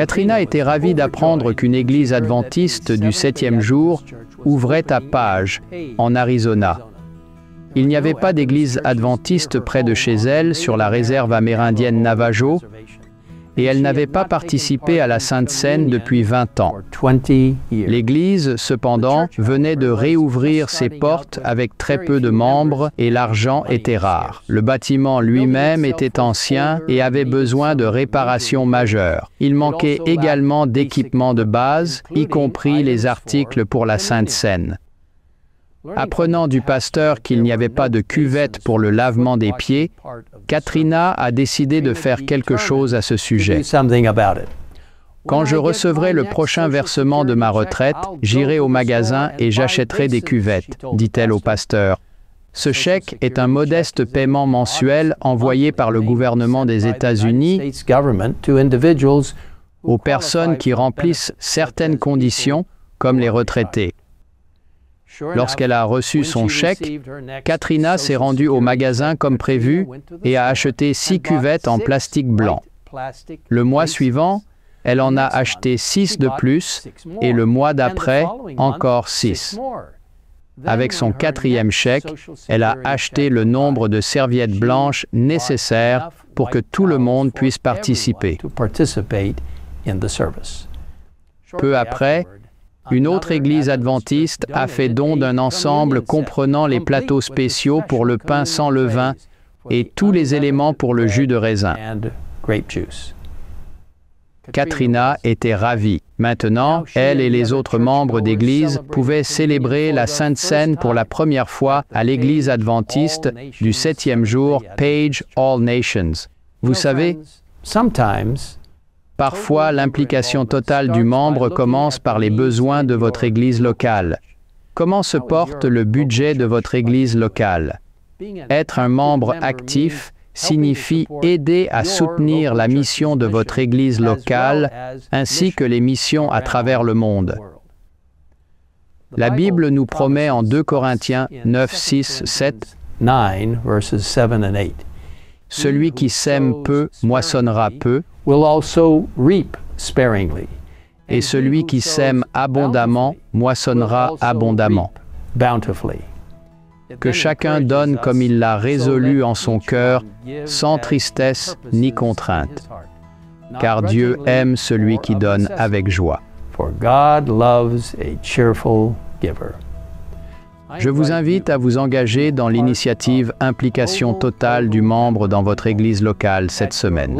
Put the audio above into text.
Katrina était ravie d'apprendre qu'une église adventiste du 7e jour ouvrait à Page, en Arizona. Il n'y avait pas d'église adventiste près de chez elle, sur la réserve amérindienne Navajo, et elle n'avait pas participé à la Sainte Seine depuis 20 ans. L'église, cependant, venait de réouvrir ses portes avec très peu de membres et l'argent était rare. Le bâtiment lui-même était ancien et avait besoin de réparations majeures. Il manquait également d'équipements de base, y compris les articles pour la Sainte Seine. Apprenant du pasteur qu'il n'y avait pas de cuvette pour le lavement des pieds, Katrina a décidé de faire quelque chose à ce sujet. Quand je recevrai le prochain versement de ma retraite, j'irai au magasin et j'achèterai des cuvettes, dit-elle au pasteur. Ce chèque est un modeste paiement mensuel envoyé par le gouvernement des États-Unis aux personnes qui remplissent certaines conditions, comme les retraités. Lorsqu'elle a reçu son chèque, Katrina s'est rendue au magasin comme prévu et a acheté 6 cuvettes en plastique blanc. Le mois suivant, elle en a acheté 6 de plus et le mois d'après, encore 6. Avec son 4e chèque, elle a acheté le nombre de serviettes blanches nécessaires pour que tout le monde puisse participer. Peu après, une autre église adventiste a fait don d'un ensemble comprenant les plateaux spéciaux pour le pain sans levain et tous les éléments pour le jus de raisin. Katrina était ravie. Maintenant, elle et les autres membres d'église pouvaient célébrer la Sainte Seine pour la première fois à l'église adventiste du 7e jour Page All Nations. Vous savez, parfois, l'implication totale du membre commence par les besoins de votre église locale. Comment se porte le budget de votre église locale? Être un membre actif signifie aider à soutenir la mission de votre église locale ainsi que les missions à travers le monde. La Bible nous promet en 2 Corinthiens 9, 6, 7 « Celui qui sème peu moissonnera peu, et celui qui sème abondamment moissonnera abondamment. » Que chacun donne comme il l'a résolu en son cœur, sans tristesse ni contrainte, car Dieu aime celui qui donne avec joie. Je vous invite à vous engager dans l'initiative Implication totale du membre dans votre église locale cette semaine.